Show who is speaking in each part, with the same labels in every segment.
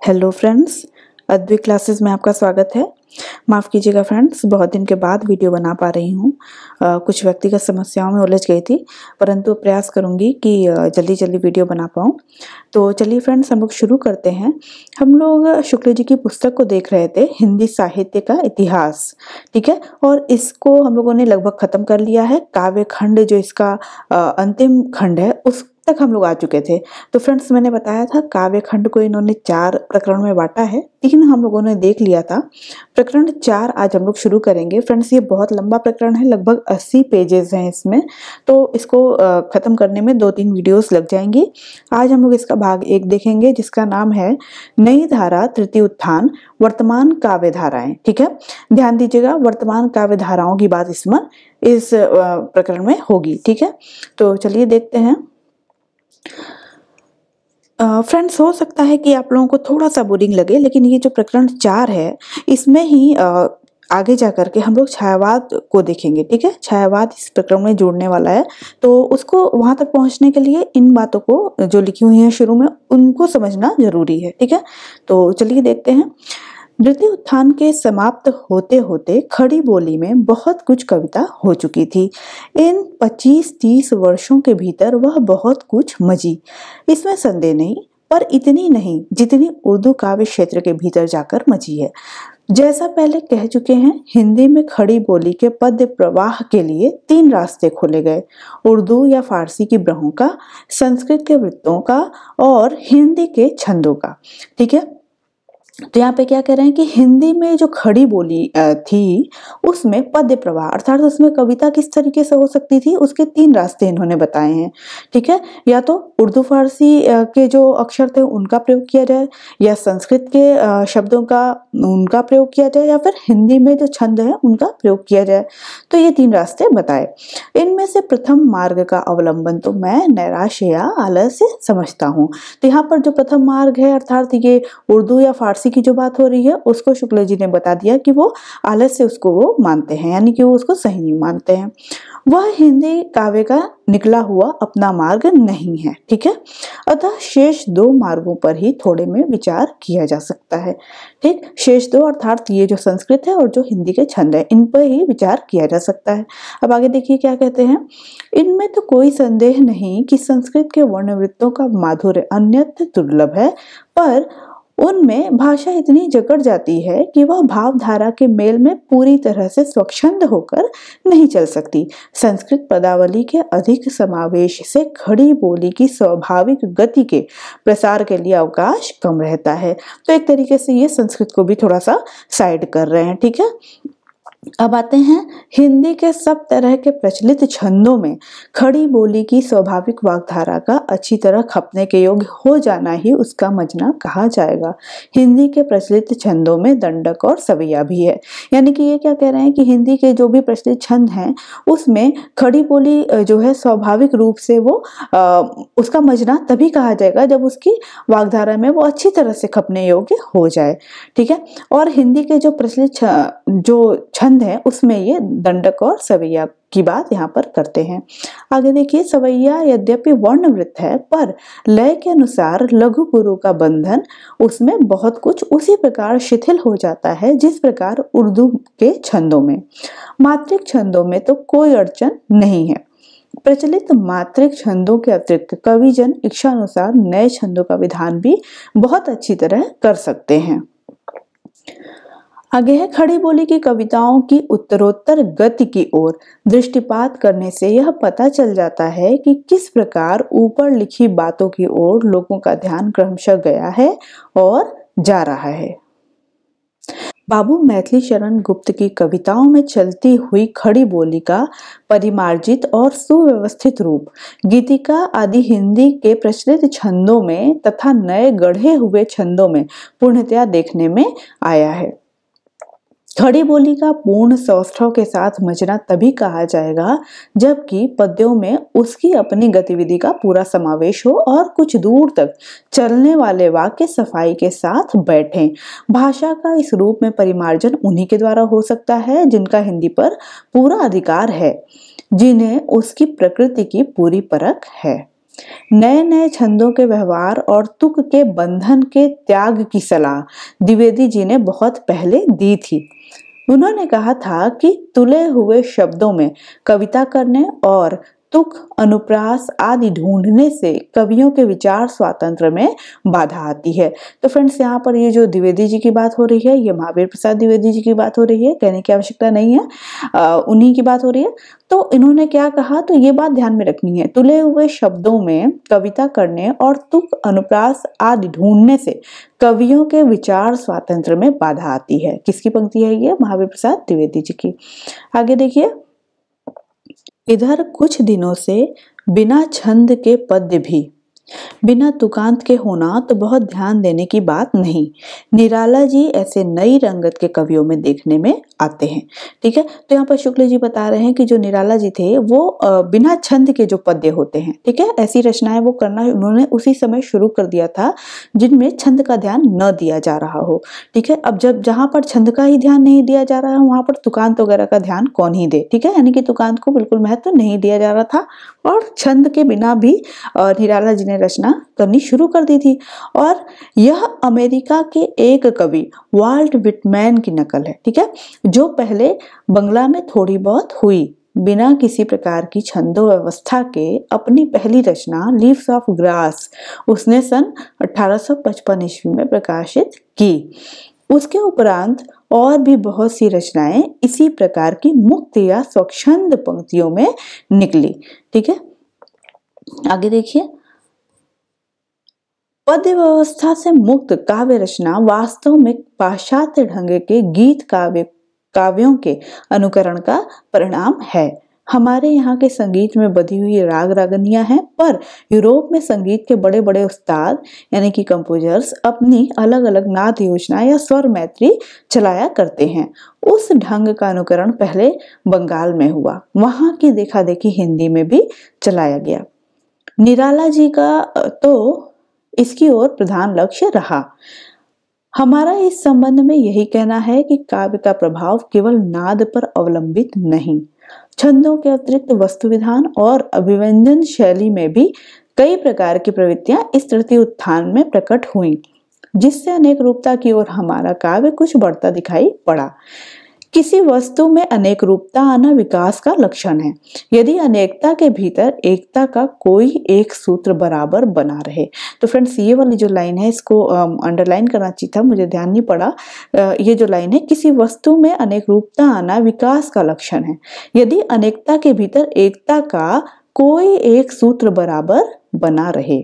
Speaker 1: Hello friends, Advik classes में आपका स्वागत है। माफ़ कीजिएगा फ्रेंड्स, बहुत दिन के बाद वीडियो बना पा रही हूँ। कुछ व्यक्तिगत समस्याओं में उलझ गई थी, परंतु प्रयास करूँगी कि जल्दी जल्दी वीडियो बना पाऊँ। तो चलिए फ्रेंड्स, हम लोग शुरू करते हैं। हम लोग शुक्ल जी की पुस्तक को देख रहे थे, हिंदी साहित्य का इतिहास, ठीक है। और इसको हम लोगों ने लगभग ख़त्म कर लिया है। काव्य खंड जो इसका अंतिम खंड है उस तक हम लोग आ चुके थे। तो फ्रेंड्स, मैंने बताया था काव्य खंड को इन्होंने 4 प्रकरण में बांटा है। 3 हम लोगों ने देख लिया था। प्रकरण 4 आज हम लोग शुरू करेंगे। फ्रेंड्स, ये बहुत लंबा प्रकरण है, लगभग 80 पेजेस हैं इसमें, तो इसको खत्म करने में 2-3 वीडियोस लग जाएंगी। आज हम लोग इसका भाग 1 देखेंगे, जिसका नाम है नई धारा तृतीय उत्थान, वर्तमान काव्य धाराएं। ठीक है, ध्यान दीजिएगा, वर्तमान काव्य धाराओं की बात इसमें इस प्रकरण में होगी। ठीक है, तो चलिए देखते हैं। फ्रेंड्स, हो सकता है कि आप लोगों को थोड़ा सा बोरिंग लगे, लेकिन ये जो प्रकरण 4 है इसमें ही आगे जाकर के हम लोग छायावाद को देखेंगे। ठीक है, छायावाद इस प्रकरण में जुड़ने वाला है, तो उसको वहां तक पहुंचने के लिए इन बातों को जो लिखी हुई है शुरू में उनको समझना जरूरी है। ठीक है, तो चलिए देखते हैं। द्वितीय उत्थान के समाप्त होते होते खड़ी बोली में बहुत कुछ कविता हो चुकी थी। इन 25-30 वर्षों के भीतर वह बहुत कुछ मजी, इसमें संदेह नहीं, पर इतनी नहीं जितनी उर्दू काव्य क्षेत्र के भीतर जाकर मची है। जैसा पहले कह चुके हैं, हिंदी में खड़ी बोली के पद्य प्रवाह के लिए 3 रास्ते खोले गए, उर्दू या फारसी की ब्रहों का, संस्कृत के वृत्तों का और हिंदी के छंदों का। ठीक है, तो यहाँ पे क्या कह रहे हैं कि हिंदी में जो खड़ी बोली थी उसमें पद्य प्रवाह अर्थात उसमें कविता किस तरीके से हो सकती थी, उसके 3 रास्ते इन्होंने बताए हैं। ठीक है, या तो उर्दू फारसी के जो अक्षर थे उनका प्रयोग किया जाए, या संस्कृत के शब्दों का उनका प्रयोग किया जाए, या फिर हिंदी में जो छंद है उनका प्रयोग किया जाए। तो ये 3 रास्ते बताए। इनमें से प्रथम मार्ग का अवलंबन तो मैं नैराश्य या आलस से समझता हूँ। तो यहाँ पर जो प्रथम मार्ग है अर्थात ये उर्दू या फारसी की जो बात हो रही है उसको शुक्ल जी ने बता दिया कि वो आलस से उसको वो मानते हैं, यानी कि वो उसको सही नहीं मानते हैं। वह हिंदी काव्य का निकला हुआ अपना मार्ग नहीं है। ठीक है, अतः शेष 2 मार्गों पर ही थोड़े में विचार किया जा सकता है। ठीक, शेष 2 अर्थात ये जो संस्कृत है और जो हिंदी के छंद है इन पर ही विचार किया जा सकता है। अब आगे देखिए क्या कहते हैं। इनमें तो कोई संदेह नहीं कि संस्कृत के वर्णवृत्तों का माधुर्य अन्यत्र दुर्लभ है, पर उनमें भाषा इतनी जकड़ जाती है कि वह भावधारा के मेल में पूरी तरह से स्वच्छंद होकर नहीं चल सकती। संस्कृत पदावली के अधिक समावेश से खड़ी बोली की स्वाभाविक गति के प्रसार के लिए अवकाश कम रहता है। तो एक तरीके से ये संस्कृत को भी थोड़ा सा साइड कर रहे हैं। ठीक है, अब आते हैं हिंदी के सब तरह के प्रचलित छंदों में खड़ी बोली की स्वाभाविक वाग्धारा का अच्छी तरह खपने के योग्य हो जाना ही उसका मजना कहा जाएगा। हिंदी के प्रचलित छंदों में दंडक और सवैया भी है, यानी कि ये क्या कह रहे हैं कि हिंदी के जो भी प्रचलित छंद हैं उसमें खड़ी बोली जो है स्वाभाविक रूप से वो उसका मजना तभी कहा जाएगा जब उसकी वाग्धारा में वो अच्छी तरह से खपने योग्य हो जाए। ठीक है, और हिंदी के जो प्रचलित जो छंद है उसमें ये दंडक और सवैया की बात यहाँ पर करते हैं। आगे देखिए, सवैया यद्यपि वर्णवृत्त है पर लय के अनुसार लघु गुरु का बंधन उसमें बहुत कुछ उसी प्रकार शिथिल हो जाता है जिस प्रकार उर्दू के छंदों में। मात्रिक छंदों में तो कोई अड़चन नहीं है। प्रचलित मात्रिक छंदों के अतिरिक्त कविजन इच्छानुसार नए छंदों का विधान भी बहुत अच्छी तरह कर सकते हैं। आगे है, खड़ी बोली की कविताओं की उत्तरोत्तर गति की ओर दृष्टिपात करने से यह पता चल जाता है कि किस प्रकार ऊपर लिखी बातों की ओर लोगों का ध्यान क्रमशः गया है और जा रहा है। बाबू मैथिली शरण गुप्त की कविताओं में चलती हुई खड़ी बोली का परिमार्जित और सुव्यवस्थित रूप गीतिका आदि हिंदी के प्रचलित छंदों में तथा नए गढ़े हुए छंदों में पूर्णतया देखने में आया है। खड़ी बोली का पूर्ण सौष्ठव के साथ मजना तभी कहा जाएगा जबकि पद्यों में उसकी अपनी गतिविधि का पूरा समावेश हो और कुछ दूर तक चलने वाले वाक्य सफाई के साथ बैठें। भाषा का इस रूप में परिमार्जन उन्हीं के द्वारा हो सकता है जिनका हिंदी पर पूरा अधिकार है, जिन्हें उसकी प्रकृति की पूरी परख है। नए नए छंदों के व्यवहार और तुक के बंधन के त्याग की सलाह द्विवेदी जी ने बहुत पहले दी थी। उन्होंने कहा था कि तुले हुए शब्दों में कविता करने और तुक, अनुप्रास आदि ढूंढने से कवियों के विचार स्वातंत्र में बाधा आती है। तो फ्रेंड्स, यहाँ पर ये जो द्विवेदी जी की बात हो रही है, ये महावीर प्रसाद द्विवेदी जी की बात हो रही है, कहने की आवश्यकता नहीं है, उन्हीं की बात हो रही है। तो इन्होंने क्या कहा, तो ये बात ध्यान में रखनी है, तुले हुए शब्दों में कविता करने और तुक, अनुप्रास आदि ढूंढने से कवियों के विचार स्वातंत्र में बाधा आती है। किसकी पंक्ति है ये? महावीर प्रसाद द्विवेदी जी की। आगे देखिए, इधर कुछ दिनों से बिना छंद के पद्य भी बिना तुकांत के होना तो बहुत ध्यान देने की बात नहीं। निराला जी ऐसे नई रंगत के कवियों में देखने में आते हैं। ठीक है, तो यहाँ पर शुक्ल जी बता रहे हैं कि जो निराला जी थे वो बिना छंद के जो पद्य होते हैं, ठीक है, ऐसी रचनाएं वो करना उन्होंने उसी समय शुरू कर दिया था जिनमें छंद का ध्यान न दिया जा रहा हो। ठीक है, अब जब जहां पर छंद का ही ध्यान नहीं दिया जा रहा है वहां पर तुकांत वगैरह का ध्यान कौन ही दे। ठीक है, यानी कि तुकांत को बिल्कुल महत्व नहीं दिया जा रहा था और छंद के बिना भी निराला जी ने रचना करनी शुरू कर दी थी। और यह अमेरिका के एक कवि वाल्ट विटमैन की नकल है। ठीक है, जो पहले बंगला में थोड़ी बहुत हुई, बिना किसी प्रकार की छंदो व्यवस्था के अपनी पहली रचना लीव्स ऑफ ग्रास उसने सन 1855 ईस्वी में प्रकाशित की। उसके उपरांत और भी बहुत सी रचनाएं इसी प्रकार की मुक्त या स्वच्छंद पंक्तियों में निकली। ठीक है, आगे देखिए, पद्य व्यवस्था से मुक्त काव्य रचना वास्तव में पाश्चात्य ढंग के गीत काव्यों के अनुकरण का परिणाम है। हमारे यहाँ के संगीत में बधी हुई राग रागनियां हैं, पर यूरोप में संगीत के बड़े बड़े उस्ताद यानी कि कंपोजर्स अपनी अलग अलग नाद योजना या स्वर मैत्री चलाया करते हैं। उस ढंग का अनुकरण पहले बंगाल में हुआ, वहां की देखा देखी हिंदी में भी चलाया गया। निराला जी का तो इसकी ओर प्रधान लक्ष्य रहा। हमारा इस संबंध में यही कहना है कि काव्य का प्रभाव केवल नाद पर अवलंबित नहीं, छंदों के अतिरिक्त वस्तु विधान और अभिव्यंजन शैली में भी कई प्रकार की प्रवृत्तियां इस तृतीय उत्थान में प्रकट हुई, जिससे अनेक रूपता की ओर हमारा काव्य कुछ बढ़ता दिखाई पड़ा। किसी वस्तु में अनेक रूपता आना विकास का लक्षण है, यदि अनेकता के भीतर एकता का कोई एक सूत्र बराबर बना रहे। तो फ्रेंड्स, ये वाली जो लाइन है इसको अंडरलाइन करना चाहिए था, मुझे ध्यान नहीं पड़ा। ये जो लाइन है, किसी वस्तु में अनेक रूपता आना विकास का लक्षण है, यदि अनेकता के भीतर एकता का कोई एक सूत्र बराबर बना रहे।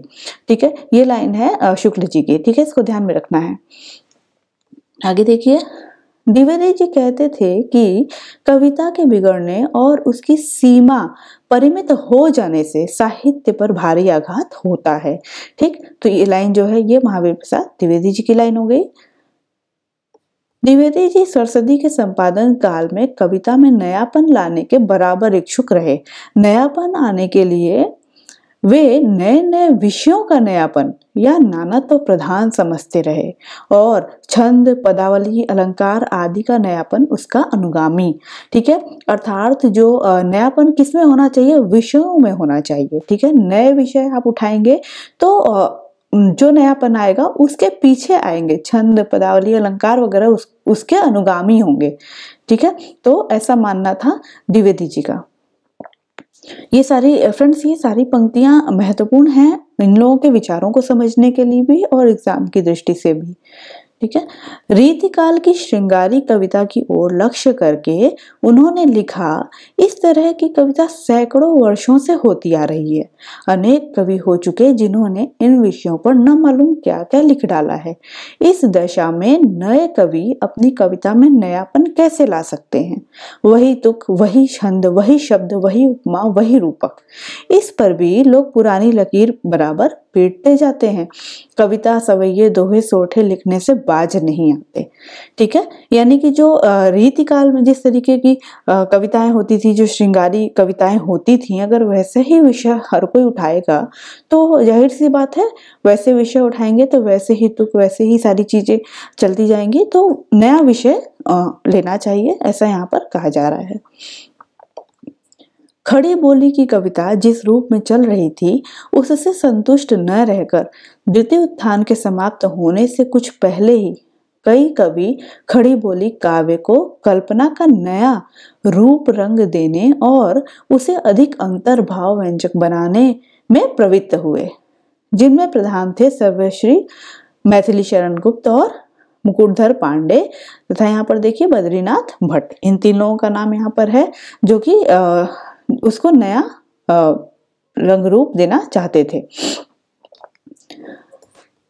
Speaker 1: ठीक है, ये लाइन है शुक्ल जी की। ठीक है, इसको ध्यान में रखना है। आगे देखिए, द्विवेदी जी कहते थे कि कविता के बिगड़ने और उसकी सीमा परिमित हो जाने से साहित्य पर भारी आघात होता है। ठीक, तो ये लाइन जो है ये महावीर प्रसाद द्विवेदी जी की लाइन हो गई। द्विवेदी जी सरस्वती के संपादन काल में कविता में नयापन लाने के बराबर इच्छुक रहे। नयापन आने के लिए वे नए नए विषयों का नयापन या नाना तो प्रधान समझते रहे और छंद, पदावली, अलंकार आदि का नयापन उसका अनुगामी। ठीक है, अर्थात जो नयापन किसमें होना चाहिए? विषयों में होना चाहिए। ठीक है, नए विषय आप उठाएंगे तो जो नयापन आएगा उसके पीछे आएंगे, छंद, पदावली, अलंकार वगैरह उसके अनुगामी होंगे। ठीक है, तो ऐसा मानना था द्विवेदी जी का। ये सारी फ्रेंड्स, ये सारी पंक्तियां महत्वपूर्ण हैं इन लोगों के विचारों को समझने के लिए भी और एग्जाम की दृष्टि से भी। ठीक है, रीतिकाल की श्रृंगारी कविता की ओर लक्ष्य करके उन्होंने लिखा। इस तरह की कविता सैकड़ों वर्षों से होती आ रही है। अनेक कवि हो चुके जिन्होंने इन विषयों पर न मालूम क्या क्या लिख डाला है। इस दशा में नए कवि अपनी कविता में नयापन कैसे ला सकते हैं? वही तुक, वही छंद, वही शब्द, वही उपमा, वही रूपक, इस पर भी लोग पुरानी लकीर बराबर पीटते जाते हैं। कविता सवैये दोहे सोठे लिखने से बाज नहीं आते। ठीक है, यानी कि जो रीतिकाल में जिस तरीके की कविताएं होती थी, जो श्रृंगारी कविताएं होती थी, अगर वैसे ही विषय हर कोई उठाएगा तो जाहिर सी बात है वैसे विषय उठाएंगे तो वैसे ही तुक, वैसे ही सारी चीजें चलती जाएंगी। तो नया विषय लेना चाहिए, ऐसा यहाँ पर कहा जा रहा है। खड़ी बोली की कविता जिस रूप में चल रही थी उससे संतुष्ट न रहकर द्वितीय उत्थान के समाप्त होने से कुछ पहले ही कई कवि खड़ी बोली काव्य को कल्पना का नया रूप रंग देने और उसे अधिक अंतर्भाव व्यंजक बनाने में प्रवृत्त हुए, जिनमें प्रधान थे सर्वश्री मैथिली शरण गुप्त और मुकुटधर पांडे तथा यहाँ पर देखिए बद्रीनाथ भट्ट। इन तीन लोगों का नाम यहाँ पर है जो कि उसको नया रंग रूप देना चाहते थे।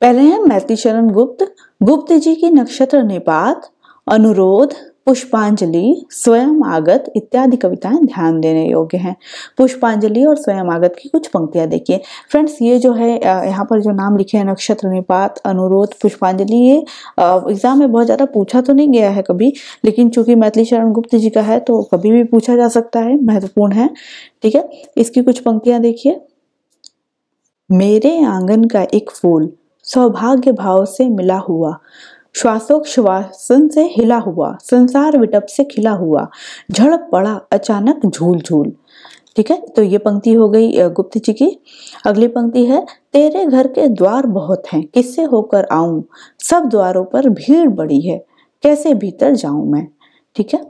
Speaker 1: पहले हैं मैथिली शरण गुप्त। गुप्त जी की नक्षत्र निपात, अनुरोध, पुष्पांजलि, स्वयं आगत इत्यादि कविताएं ध्यान देने योग्य हैं। पुष्पांजलि और स्वयं आगत की कुछ पंक्तियां देखिए फ्रेंड्स। ये जो है यहाँ पर जो नाम लिखे हैं नक्षत्र निपात, अनुरोध, पुष्पांजलि, ये एग्जाम में बहुत ज्यादा पूछा तो नहीं गया है कभी, लेकिन चूंकि मैथिली शरण गुप्त जी का है तो कभी भी पूछा जा सकता है, महत्वपूर्ण है। ठीक है, इसकी कुछ पंक्तियां देखिए। मेरे आंगन का एक फूल सौभाग्य भाव से मिला हुआ, श्वासोच्छ्वासन से हिला हुआ, संसार विटप से खिला हुआ, झड़ पड़ा अचानक झूल झूल। ठीक है, तो ये पंक्ति हो गई गुप्त जी की। अगली पंक्ति है, तेरे घर के द्वार बहुत हैं, किससे होकर आऊं, सब द्वारों पर भीड़ बड़ी है, कैसे भीतर जाऊं मैं। ठीक है,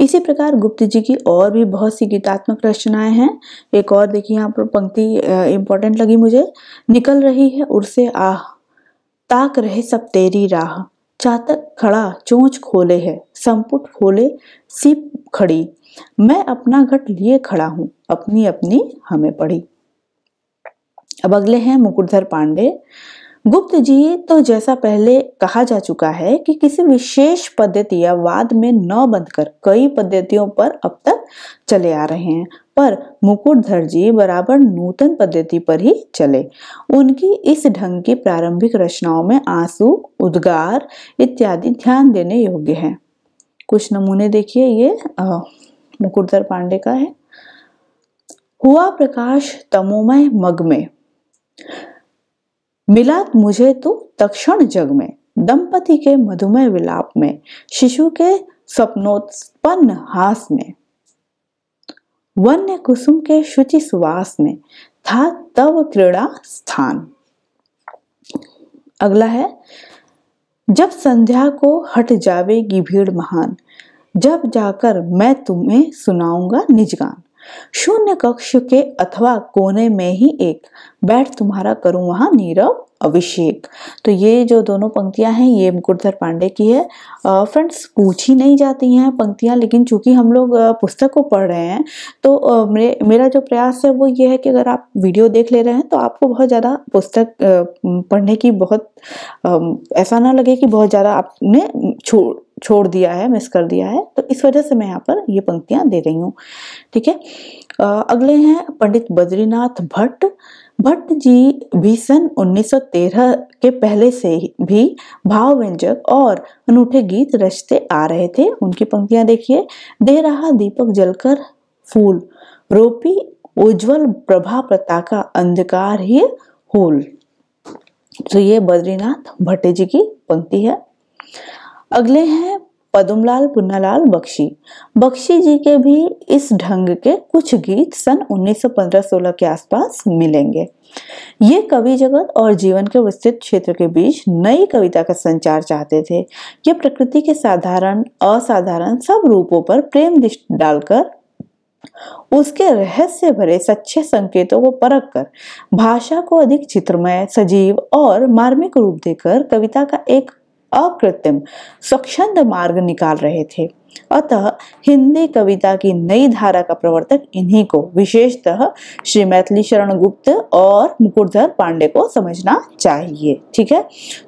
Speaker 1: इसी प्रकार गुप्त जी की और भी बहुत सी गीतात्मक रचनाएं हैं। एक और देखिए यहाँ पर पंक्ति इंपॉर्टेंट लगी मुझे। निकल रही है उड़से आह, ताक रहे सब तेरी राह, चातक खड़ा चोंच खोले है, संपुट खोले सिप खड़ी, मैं अपना घट लिए खड़ा हूं, अपनी अपनी हमें पड़ी। अब अगले हैं मुकुटधर पांडे। गुप्त जी तो जैसा पहले कहा जा चुका है कि किसी विशेष पद्धति या वाद में न बंधकर कई पद्धतियों पर अब तक चले आ रहे हैं, पर मुकुटधर जी बराबर नूतन पद्धति पर ही चले। उनकी इस ढंग की प्रारंभिक रचनाओं में आंसू, उद्गार इत्यादि ध्यान देने योग्य हैं। कुछ नमूने देखिए, ये मुकुटधर पांडे का है। हुआ प्रकाश तमोमय मग में, मिला मुझे तू तक्षण जग में, दंपति के मधुमय विलाप में, शिशु के स्वप्नोत्पन्न हास में, वन्य कुसुम के शुचि सुवास में था तव क्रीड़ा स्थान। अगला है, जब संध्या को हट जावेगी भीड़ महान, जब जाकर मैं तुम्हें सुनाऊंगा निज गान, शून्य कक्ष के अथवा कोने में ही एक, बैठ तुम्हारा करूं वहां नीरव अभिषेक। तो ये जो दोनों पंक्तियां हैं ये मुकुटधर पांडे की है। फ्रेंड्स, पूछी नहीं जाती हैं पंक्तियां, लेकिन चूंकि हम लोग पुस्तक को पढ़ रहे हैं तो मेरा जो प्रयास है वो ये है कि अगर आप वीडियो देख ले रहे हैं तो आपको बहुत ज़्यादा पुस्तक पढ़ने की बहुत ऐसा ना लगे कि बहुत ज़्यादा आपने छोड़ दिया है, मिस कर दिया है, तो इस वजह से मैं यहाँ पर ये पंक्तियां दे रही हूँ। ठीक है, अगले हैं पंडित बद्रीनाथ भट्ट। भट्ट जी भी सन 1913 के पहले से भी भाव व्यंजक और अनूठे गीत रचते आ रहे थे। उनकी पंक्तियां देखिए। दे रहा दीपक जलकर फूल, रोपी उज्जवल प्रभा पताका, अंधकार ही होल। तो ये बद्रीनाथ भट्ट जी की पंक्ति है। अगले हैं पद्मलाल पुन्नालाल बख्शी। बख्शी जी के भी इस ढंग के कुछ गीत सन 1915-16 के आसपास मिलेंगे। ये कवि जगत और जीवन के विस्तृत क्षेत्र के बीच नई कविता का संचार चाहते थे। ये प्रकृति के साधारण असाधारण सब रूपों पर प्रेम दृष्टि डालकर उसके रहस्य भरे सच्चे संकेतों को परख कर भाषा को अधिक चित्रमय, सजीव और मार्मिक रूप देकर कविता का एक अकृत्रिम स्वच्छंद मार्ग निकाल रहे थे। अतः हिंदी कविता की नई धारा का प्रवर्तक इन्हीं को, विशेषतः श्री मैथिली शरण गुप्त और मुकुटधर पांडे को समझना चाहिए। ठीक है,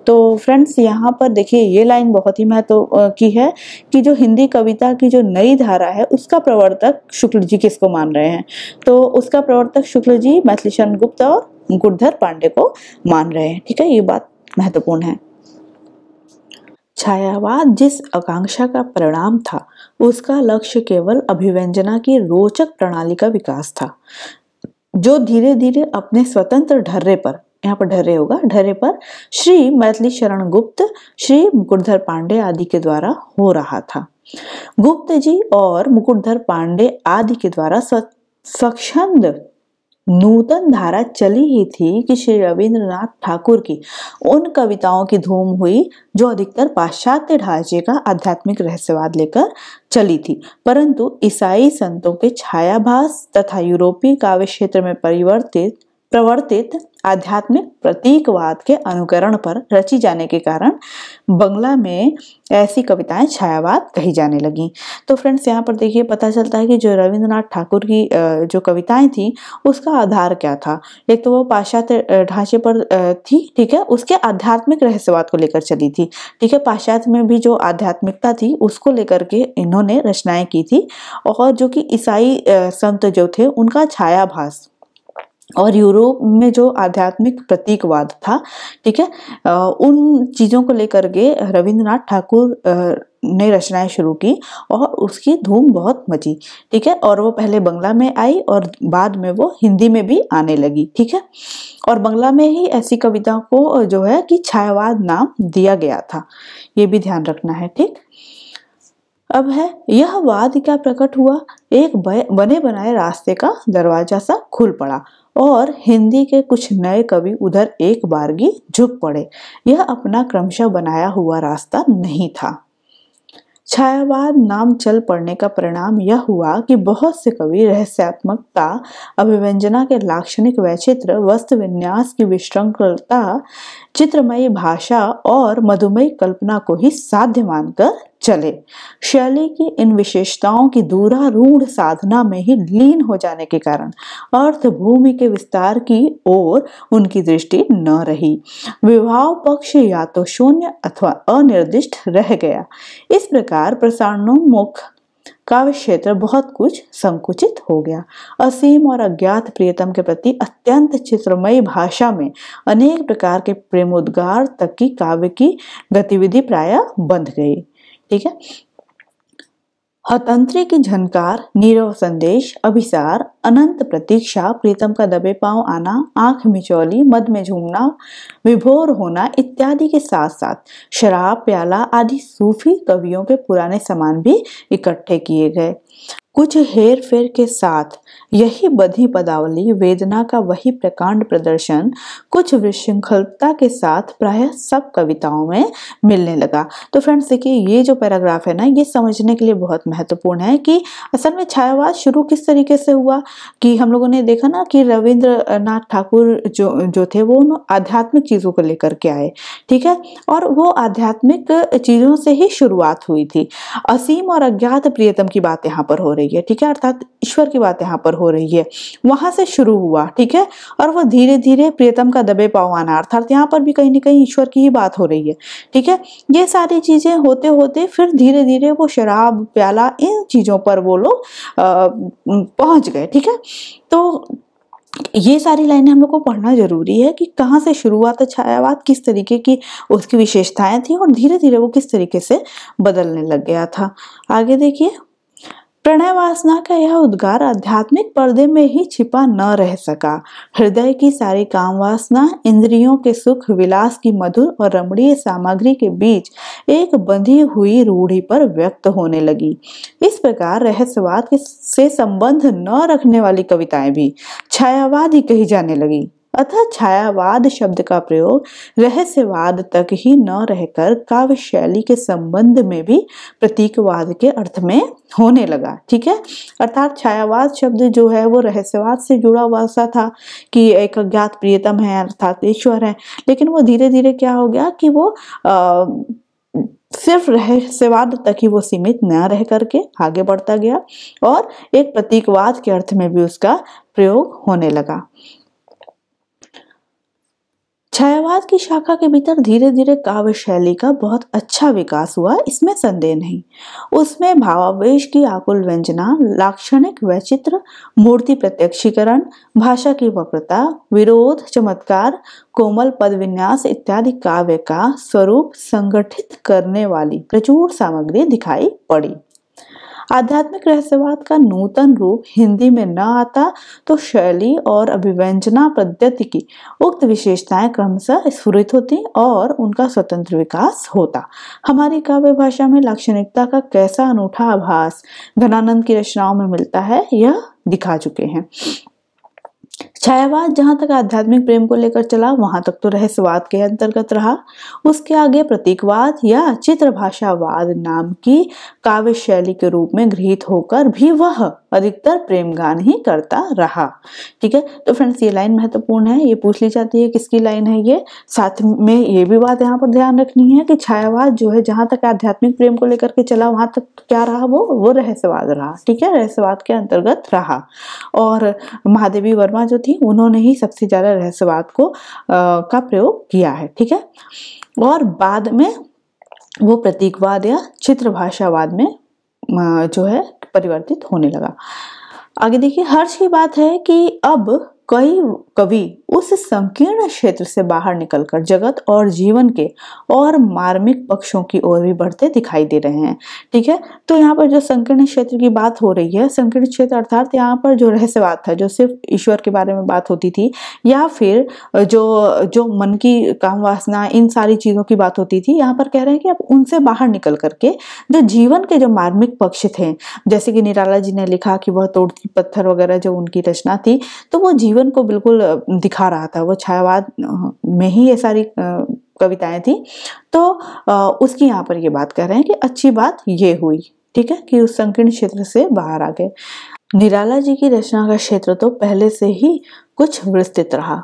Speaker 1: तो फ्रेंड्स यहाँ पर देखिए ये लाइन बहुत ही महत्व की है कि जो हिंदी कविता की जो नई धारा है उसका प्रवर्तक शुक्ल जी किसको मान रहे हैं, तो उसका प्रवर्तक शुक्ल जी मैथिली शरण गुप्त और मुकुटधर पांडे को मान रहे हैं। ठीक है, ये बात महत्वपूर्ण है। छायावाद जिस आकांक्षा का परिणाम था उसका लक्ष्य केवल अभिव्यंजना की रोचक प्रणाली का विकास था, जो धीरे धीरे अपने स्वतंत्र ढर्रे पर, यहाँ पर ढर्रे होगा, ढर्रे पर श्री मैथिली शरण गुप्त, श्री मुकुटधर पांडे आदि के द्वारा हो रहा था। गुप्त जी और मुकुटधर पांडे आदि के द्वारा स्वच्छंद नूतन धारा चली ही थी कि श्री रविंद्रनाथ ठाकुर की उन कविताओं की धूम हुई जो अधिकतर पाश्चात्य ढांचे का आध्यात्मिक रहस्यवाद लेकर चली थी, परंतु ईसाई संतों के छायाभास तथा यूरोपीय काव्य क्षेत्र में प्रवर्तित आध्यात्मिक प्रतीकवाद के अनुकरण पर रची जाने के कारण बंगला में ऐसी कविताएं छायावाद कही जाने लगी। तो फ्रेंड्स, यहाँ पर देखिए पता चलता है कि जो रविंद्रनाथ ठाकुर की जो कविताएं थी उसका आधार क्या था। एक तो वो पाश्चात्य ढांचे पर थी, ठीक है, उसके आध्यात्मिक रहस्यवाद को लेकर चली थी, ठीक है। पाश्चात्य में भी जो आध्यात्मिकता थी उसको लेकर के इन्होंने रचनाएं की थी, और जो कि ईसाई संत जो थे उनका छायाभास और यूरोप में जो आध्यात्मिक प्रतीकवाद था, ठीक है, उन चीजों को लेकर के रविंद्रनाथ ठाकुर ने रचनाएं शुरू की और उसकी धूम बहुत मची, ठीक है। और वो पहले बंगला में आई और बाद में वो हिंदी में भी आने लगी, ठीक है। और बंगला में ही ऐसी कविता को जो है कि छायावाद नाम दिया गया था, ये भी ध्यान रखना है, ठीक। अब है यह वाद क्या प्रकट हुआ, एक बने बनाए रास्ते का दरवाजा सा खुल पड़ा और हिंदी के कुछ नए कवि उधर एक बारगी झुक पड़े। यह अपना क्रमशः बनाया हुआ रास्ता नहीं था। छायावाद नाम चल पड़ने का परिणाम यह हुआ कि बहुत से कवि रहस्यात्मकता, अभिव्यंजना के लाक्षणिक वैचित्र, वस्तु विन्यास की विशृंखलता, चित्रमयी भाषा और मधुमयी कल्पना को ही साध्य मानकर चले। शैली की इन विशेषताओं की दूरारूढ़ साधना में ही लीन हो जाने के कारण अर्थ भूमि के विस्तार की ओर उनकी दृष्टि न रही। विभाव पक्ष या तो शून्य अथवा अनिर्दिष्ट रह गया। इस प्रकार प्रसारणोन्मुख काव्य क्षेत्र बहुत कुछ संकुचित हो गया। असीम और अज्ञात प्रियतम के प्रति अत्यंत चित्रमयी भाषा में अनेक प्रकार के प्रेमोद्गार तक की काव्य की गतिविधि प्रायः बंध गई, ठीक है। हतंत्री की झनकार, नीरव संदेश, अभिसार, अनंत प्रतीक्षा, प्रीतम का दबे पांव आना, आंख मिचौली, मद में झूमना, विभोर होना इत्यादि के साथ साथ शराब प्याला आदि सूफी कवियों के पुराने सामान भी इकट्ठे किए गए। कुछ हेर फेर के साथ यही बधी पदावली, वेदना का वही प्रकांड प्रदर्शन कुछ विशृंखलता के साथ प्रायः सब कविताओं में मिलने लगा। तो फ्रेंड्स देखिए, ये जो पैराग्राफ है ना, ये समझने के लिए बहुत महत्वपूर्ण है कि असल में छायावाद शुरू किस तरीके से हुआ। कि हम लोगों ने देखा ना कि रविंद्रनाथ ठाकुर जो थे वो आध्यात्मिक चीजों को लेकर के आए, ठीक है, और वो आध्यात्मिक चीजों से ही शुरुआत हुई थी। असीम और अज्ञात प्रियतम की बात यहाँ पर हो रही है, ठीक है, अर्थात ईश्वर की बात यहाँ पर हो रही है, वहां से शुरू हुआ, ठीक है। और वो धीरे धीरे प्रियतम का दबे पांव आना, अर्थात यहाँ पर भी कहीं ना कहीं ईश्वर की ही बात हो रही है, ठीक है। ये सारी चीजें होते होते फिर धीरे धीरे वो शराब प्याला इन चीजों पर वो लोग पहुंच गए, ठीक है। तो ये सारी लाइनें हम लोग को पढ़ना जरूरी है कि कहाँ से शुरुआत है छायावाद, किस तरीके की उसकी विशेषताएं थी और धीरे धीरे वो किस तरीके से बदलने लग गया था। आगे देखिए, प्रणय वासना का यह उद्गार आध्यात्मिक पर्दे में ही छिपा न रह सका। हृदय की सारी काम वासना इंद्रियों के सुख विलास की मधुर और रमणीय सामग्री के बीच एक बंधी हुई रूढ़ी पर व्यक्त होने लगी। इस प्रकार रहस्यवाद से संबंध न रखने वाली कविताएं भी छायावाद ही कही जाने लगी। अतः छायावाद शब्द का प्रयोग रहस्यवाद तक ही न रहकर काव्य शैली के संबंध में भी प्रतीकवाद के अर्थ में होने लगा, ठीक है। अर्थात छायावाद शब्द जो है वो रहस्यवाद से जुड़ा हुआ सा था कि एक अज्ञात प्रियतम है अर्थात ईश्वर है, लेकिन वो धीरे धीरे क्या हो गया कि वो सिर्फ रहस्यवाद तक ही वो सीमित न रह करके आगे बढ़ता गया और एक प्रतीकवाद के अर्थ में भी उसका प्रयोग होने लगा। छायावाद की शाखा के भीतर धीरे धीरे काव्य शैली का बहुत अच्छा विकास हुआ, इसमें संदेह नहीं। उसमें भावावेश की आकुल व्यंजना, लाक्षणिक वैचित्र, मूर्ति प्रत्यक्षीकरण, भाषा की वक्रता, विरोध, चमत्कार, कोमल पद विन्यास इत्यादि काव्य का स्वरूप संगठित करने वाली प्रचुर सामग्री दिखाई पड़ी। आध्यात्मिक रहस्यवाद का नूतन रूप हिंदी में न आता तो शैली और अभिव्यंजना पद्धति की उक्त विशेषताएं क्रमशः स्फुरित होती और उनका स्वतंत्र विकास होता। हमारी काव्य भाषा में लाक्षणिकता का कैसा अनूठा आभास घनानंद की रचनाओं में मिलता है, यह दिखा चुके हैं। छायावाद जहां तक आध्यात्मिक प्रेम को लेकर चला वहां तक तो रहस्यवाद के अंतर्गत रहा। उसके आगे प्रतीकवाद या चित्रभाषावाद नाम की काव्य शैली के रूप में गृहीत होकर भी वह अधिकतर प्रेम गान ही करता रहा। ठीक है, तो फ्रेंड्स ये लाइन महत्वपूर्ण है, ये पूछ ली जाती है किसकी लाइन है ये। साथ में ये भी बात यहाँ पर ध्यान रखनी है कि छायावाद जो है जहां तक आध्यात्मिक प्रेम को लेकर के चला वहां तक क्या रहा, वो रहस्यवाद रहा। ठीक है, रहस्यवाद के अंतर्गत रहा। और महादेवी वर्मा जो थी उन्होंने ही सबसे ज्यादा रहस्यवाद को का प्रयोग किया है। ठीक है, और बाद में वो प्रतीकवाद या चित्रभाषावाद में जो है परिवर्तित होने लगा। आगे देखिए, हर्ष की बात है कि अब कई कवि उस संकीर्ण क्षेत्र से बाहर निकलकर जगत और जीवन के और मार्मिक पक्षों की ओर भी बढ़ते दिखाई दे रहे हैं। ठीक है, तो यहाँ पर जो संकीर्ण क्षेत्र की बात हो रही है, संकीर्ण क्षेत्र अर्थात यहाँ पर जो रहस्यवाद था, जो सिर्फ ईश्वर के बारे में बात होती थी, या फिर जो मन की काम वासना इन सारी चीजों की बात होती थी, यहाँ पर कह रहे हैं कि अब उनसे बाहर निकल करके जो जीवन के जो मार्मिक पक्ष थे, जैसे कि निराला जी ने लिखा कि वह तोड़ती पत्थर वगैरह जो उनकी रचना थी, तो वो जीवन को बिल्कुल दिखा रहा था। वो छायावाद में ही ये सारी कविताएं थी। तो उसकी यहाँ पर ये बात कर रहे हैं कि अच्छी बात ये हुई, ठीक है, कि उस संकीर्ण क्षेत्र से बाहर आ गए। निराला जी की रचना का क्षेत्र तो पहले से ही कुछ विस्तृत रहा।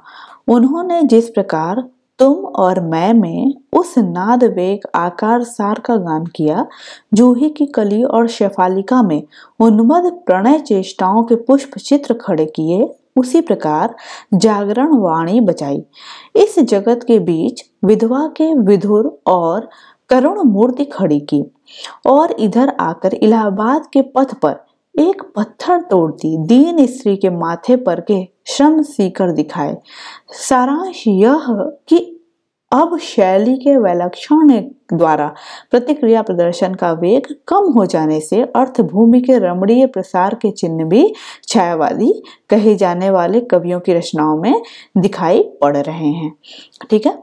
Speaker 1: उन्होंने जिस प्रकार तुम और मैं में उस नाद वेग आकार सार का गान किया, जूही की कली और शेफालिका में उन्मद प्रणय चेष्टाओं के पुष्प चित्र खड़े किए, उसी प्रकार जागरण वाणी बजाई। इस जगत के बीच विधवा के विधुर और करुण मूर्ति खड़ी की, और इधर आकर इलाहाबाद के पथ पर एक पत्थर तोड़ती दीन स्त्री के माथे पर के श्रम सीकर दिखाए। सारांश यह कि अब शैली के विलक्षण द्वारा प्रतिक्रिया प्रदर्शन का वेग कम हो जाने से अर्थभूमि के रमणीय प्रसार के चिन्ह भी छायावादी कहे जाने वाले कवियों की रचनाओं में दिखाई पड़ रहे हैं। ठीक है,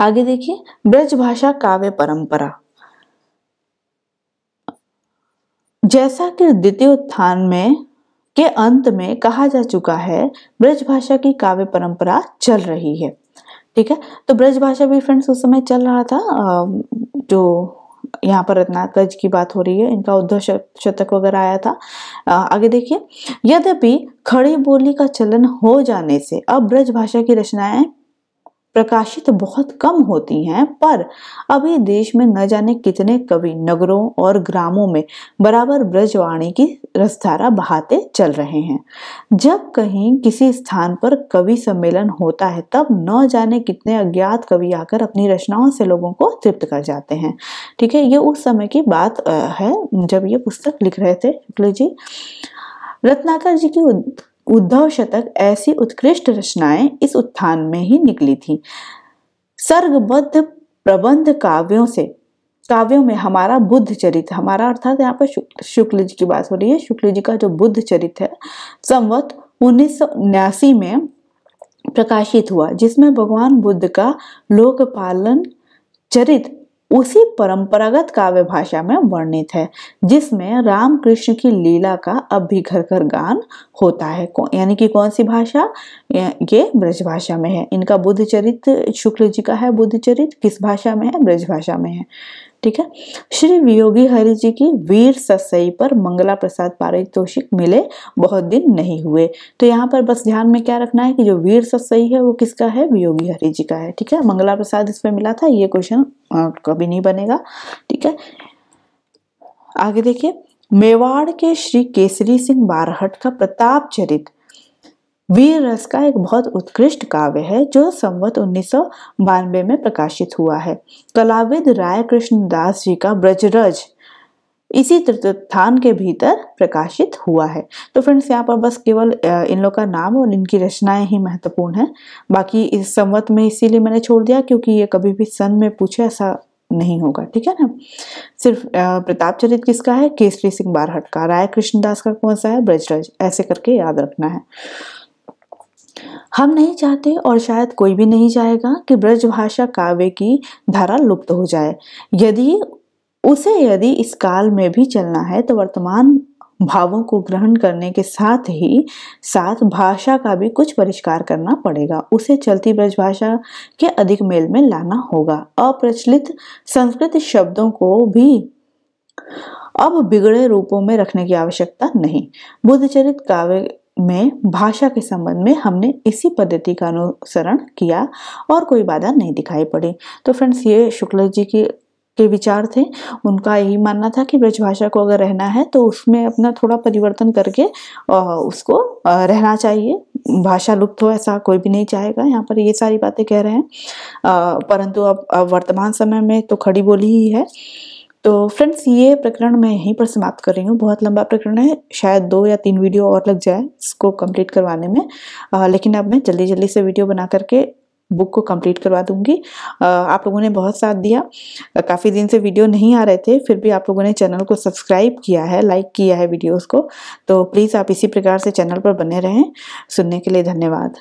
Speaker 1: आगे देखिए, ब्रजभाषा काव्य परंपरा। जैसा कि द्वितीय उत्थान में के अंत में कहा जा चुका है, ब्रजभाषा की काव्य परंपरा चल रही है। ठीक है, तो ब्रजभाषा भी फ्रेंड्स उस समय चल रहा था। जो यहाँ पर रत्नाकर जी की बात हो रही है, इनका उद्धव शतक वगैरह आया था। आगे देखिए, यद्यपि खड़ी बोली का चलन हो जाने से अब ब्रजभाषा की रचनाएं प्रकाशित बहुत कम होती हैं, पर अभी देश में न जाने कितने कवि नगरों और ग्रामों में बराबर ब्रजवाणी की रसधारा बहाते चल रहे हैं। जब कहीं किसी स्थान पर कवि सम्मेलन होता है, तब न जाने कितने अज्ञात कवि आकर अपनी रचनाओं से लोगों को तृप्त कर जाते हैं। ठीक है, ये उस समय की बात है जब ये पुस्तक लिख रहे थे शुक्ल जी। रत्नाकर जी की उद्धव शतक ऐसी उत्कृष्ट रचनाएं इस उत्थान में ही निकली थी। सर्गबद्ध प्रबंध काव्यों में हमारा बुद्ध चरित्र, हमारा अर्थात यहाँ पर शुक्ल जी की बात हो रही है, शुक्ल जी का जो बुद्ध चरित्र है संवत 1979 में प्रकाशित हुआ, जिसमें भगवान बुद्ध का लोकपालन चरित्र उसी परंपरागत काव्य भाषा में वर्णित है, जिसमें रामकृष्ण की लीला का अब भी घर घर गान होता है। यानी कि कौन सी भाषा, ये ब्रज भाषा में है। इनका बुद्ध चरित्र शुक्ल जी का है, बुद्ध चरित्र किस भाषा में है, ब्रज भाषा में है। ठीक है, श्री वियोगी हरि जी की वीर ससई पर मंगला प्रसाद पारितोषिक मिले बहुत दिन नहीं हुए। तो यहाँ पर बस ध्यान में क्या रखना है कि जो वीर ससई है वो किसका है, वियोगी हरि जी का है। ठीक है, मंगला प्रसाद इसमें मिला था, ये क्वेश्चन कभी नहीं बनेगा। ठीक है, आगे देखिए, मेवाड़ के श्री केसरी सिंह बारहट का प्रताप चरित्र वीर रस का एक बहुत उत्कृष्ट काव्य है, जो संवत 1992 में प्रकाशित हुआ है। कलाविद राय कृष्ण दास जी का ब्रजरज इसी तृतीयोत्थान के भीतर प्रकाशित हुआ है। तो फ्रेंड्स यहाँ पर बस केवल इन लोग का नाम और इनकी रचनाएं ही महत्वपूर्ण है, बाकी इस संवत में इसीलिए मैंने छोड़ दिया क्योंकि ये कभी भी सन में पूछे ऐसा नहीं होगा। ठीक है ना, सिर्फ प्रताप चरित्र किसका है, केसरी सिंह बारहट का। राय कृष्णदास का कौन सा है, ब्रजरज, ऐसे करके याद रखना है। हम नहीं चाहते और शायद कोई भी नहीं चाहेगा कि ब्रजभाषा काव्य की धारा लुप्त हो जाए। यदि इस काल में भी चलना है तो वर्तमान भावों को ग्रहण करने के साथ ही साथ भाषा का भी कुछ परिष्कार करना पड़ेगा। उसे चलती ब्रजभाषा के अधिक मेल में लाना होगा। अप्रचलित संस्कृत शब्दों को भी अब बिगड़े रूपों में रखने की आवश्यकता नहीं। बुद्धचरित काव्य में भाषा के संबंध में हमने इसी पद्धति का अनुसरण किया और कोई बाधा नहीं दिखाई पड़ी। तो फ्रेंड्स, ये शुक्ल जी के विचार थे। उनका यही मानना था कि ब्रजभाषा को अगर रहना है तो उसमें अपना थोड़ा परिवर्तन करके उसको रहना चाहिए। भाषा लुप्त हो ऐसा कोई भी नहीं चाहेगा। यहाँ पर ये सारी बातें कह रहे हैं। परंतु अब वर्तमान समय में तो खड़ी बोली ही है। तो फ्रेंड्स, ये प्रकरण मैं यहीं पर समाप्त कर रही हूँ। बहुत लंबा प्रकरण है, शायद 2 या 3 वीडियो और लग जाए इसको कंप्लीट करवाने में, लेकिन अब मैं जल्दी जल्दी से वीडियो बना करके बुक को कंप्लीट करवा दूंगी। आप लोगों ने बहुत साथ दिया। काफ़ी दिन से वीडियो नहीं आ रहे थे, फिर भी आप लोगों ने चैनल को सब्सक्राइब किया है, लाइक किया है वीडियोस को। तो प्लीज़ आप इसी प्रकार से चैनल पर बने रहें। सुनने के लिए धन्यवाद।